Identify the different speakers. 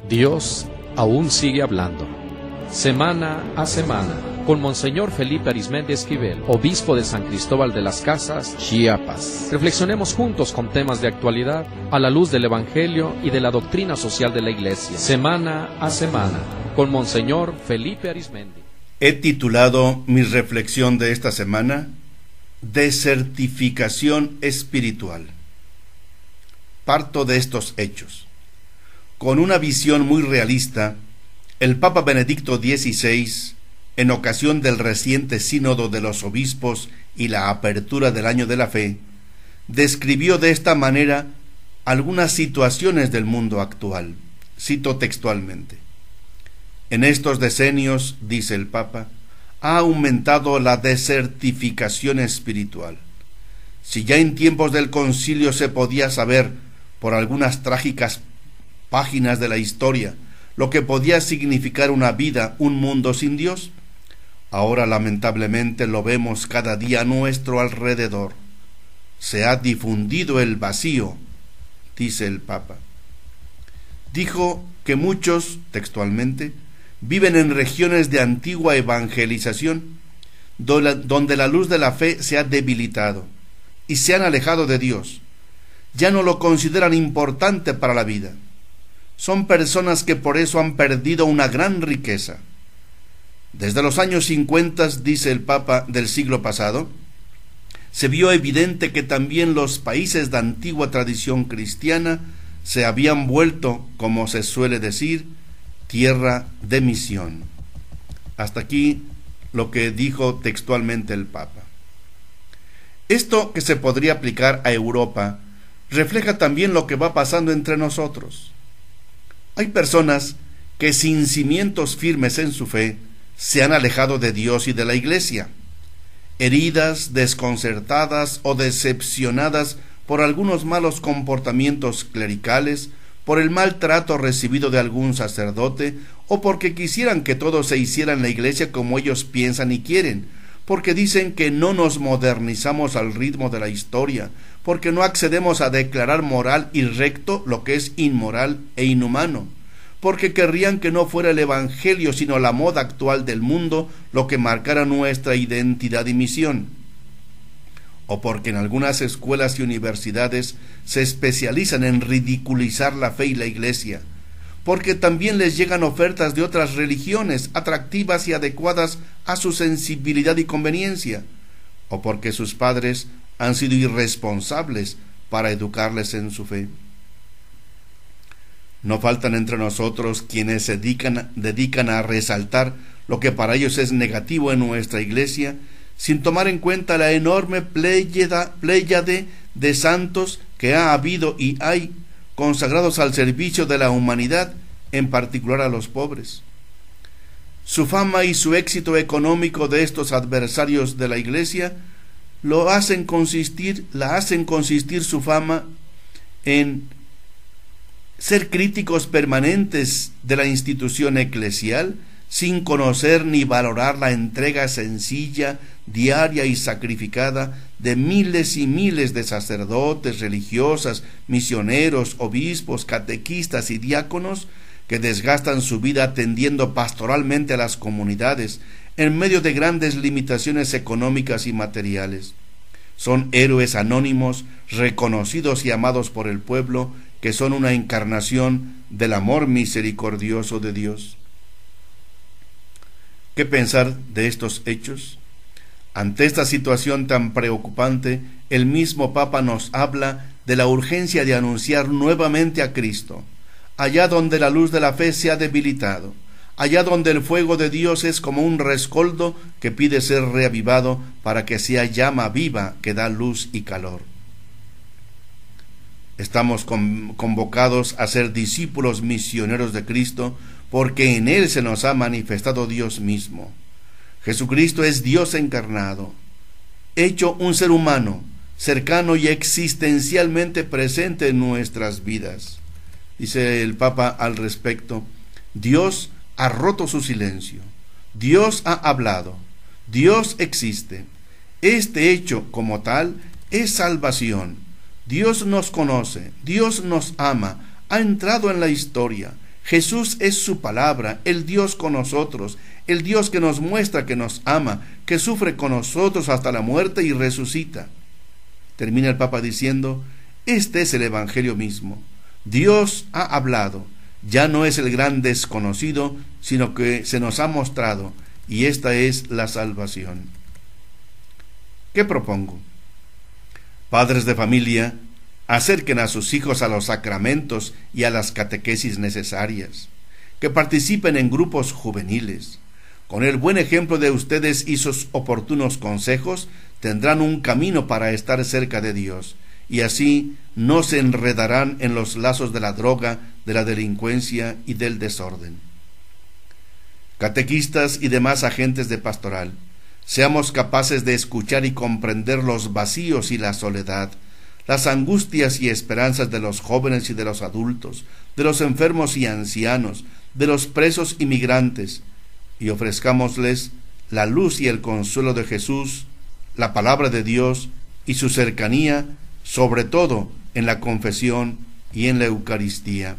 Speaker 1: Dios aún sigue hablando. Semana a semana, con Monseñor Felipe Arizmendi Esquivel, obispo de San Cristóbal de las Casas, Chiapas. Reflexionemos juntos con temas de actualidad a la luz del Evangelio y de la doctrina social de la Iglesia. Semana a semana, con Monseñor Felipe Arizmendi.
Speaker 2: He titulado mi reflexión de esta semana Desertificación espiritual. Parto de estos hechos. Con una visión muy realista, el Papa Benedicto XVI, en ocasión del reciente Sínodo de los Obispos y la apertura del Año de la Fe, describió de esta manera algunas situaciones del mundo actual. Cito textualmente: en estos decenios, dice el Papa, ha aumentado la desertificación espiritual. Si ya en tiempos del concilio se podía saber, por algunas trágicas páginas de la historia, lo que podía significar una vida, un mundo sin Dios, ahora lamentablemente lo vemos cada día a nuestro alrededor. Se ha difundido el vacío, dice el Papa. Dijo que muchos, textualmente, viven en regiones de antigua evangelización, donde la luz de la fe se ha debilitado y se han alejado de Dios. Ya no lo consideran importante para la vida. Son personas que por eso han perdido una gran riqueza. Desde los años 50, dice el Papa, del siglo pasado, se vio evidente que también los países de antigua tradición cristiana se habían vuelto, como se suele decir, tierra de misión. Hasta aquí lo que dijo textualmente el Papa. Esto, que se podría aplicar a Europa, refleja también lo que va pasando entre nosotros. Hay personas que sin cimientos firmes en su fe se han alejado de Dios y de la Iglesia, heridas, desconcertadas o decepcionadas por algunos malos comportamientos clericales, por el maltrato recibido de algún sacerdote, o porque quisieran que todo se hiciera en la Iglesia como ellos piensan y quieren, porque dicen que no nos modernizamos al ritmo de la historia, porque no accedemos a declarar moral y recto lo que es inmoral e inhumano, porque querrían que no fuera el Evangelio sino la moda actual del mundo lo que marcara nuestra identidad y misión, o porque en algunas escuelas y universidades se especializan en ridiculizar la fe y la Iglesia, porque también les llegan ofertas de otras religiones atractivas y adecuadas a su sensibilidad y conveniencia, o porque sus padres han sido irresponsables para educarles en su fe. No faltan entre nosotros quienes se dedican a resaltar lo que para ellos es negativo en nuestra Iglesia, sin tomar en cuenta la enorme pléyade de santos que ha habido y hay, consagrados al servicio de la humanidad, en particular a los pobres. Su fama y su éxito económico de estos adversarios de la Iglesia la hacen consistir su fama en ser críticos permanentes de la institución eclesial, sin conocer ni valorar la entrega sencilla, diaria y sacrificada de miles y miles de sacerdotes, religiosas, misioneros, obispos, catequistas y diáconos que desgastan su vida atendiendo pastoralmente a las comunidades en medio de grandes limitaciones económicas y materiales. Son héroes anónimos, reconocidos y amados por el pueblo, que son una encarnación del amor misericordioso de Dios. ¿Qué pensar de estos hechos? Ante esta situación tan preocupante, el mismo Papa nos habla de la urgencia de anunciar nuevamente a Cristo, allá donde la luz de la fe se ha debilitado, allá donde el fuego de Dios es como un rescoldo que pide ser reavivado para que sea llama viva que da luz y calor. Estamos convocados a ser discípulos misioneros de Cristo, porque en Él se nos ha manifestado Dios mismo. Jesucristo es Dios encarnado, hecho un ser humano, cercano y existencialmente presente en nuestras vidas. Dice el Papa al respecto: Dios ha roto su silencio, Dios ha hablado, Dios existe. Este hecho como tal es salvación. Dios nos conoce, Dios nos ama, ha entrado en la historia. Jesús es su palabra, el Dios con nosotros, el Dios que nos muestra que nos ama, que sufre con nosotros hasta la muerte y resucita. Termina el Papa diciendo, este es el Evangelio mismo. Dios ha hablado, ya no es el gran desconocido, sino que se nos ha mostrado, y esta es la salvación. ¿Qué propongo? Padres de familia, acerquen a sus hijos a los sacramentos y a las catequesis necesarias, que participen en grupos juveniles. Con el buen ejemplo de ustedes y sus oportunos consejos, tendrán un camino para estar cerca de Dios, y así no se enredarán en los lazos de la droga, de la delincuencia y del desorden. Catequistas y demás agentes de pastoral, seamos capaces de escuchar y comprender los vacíos y la soledad, las angustias y esperanzas de los jóvenes y de los adultos, de los enfermos y ancianos, de los presos y migrantes, y ofrezcámosles la luz y el consuelo de Jesús, la palabra de Dios y su cercanía, sobre todo en la confesión y en la Eucaristía.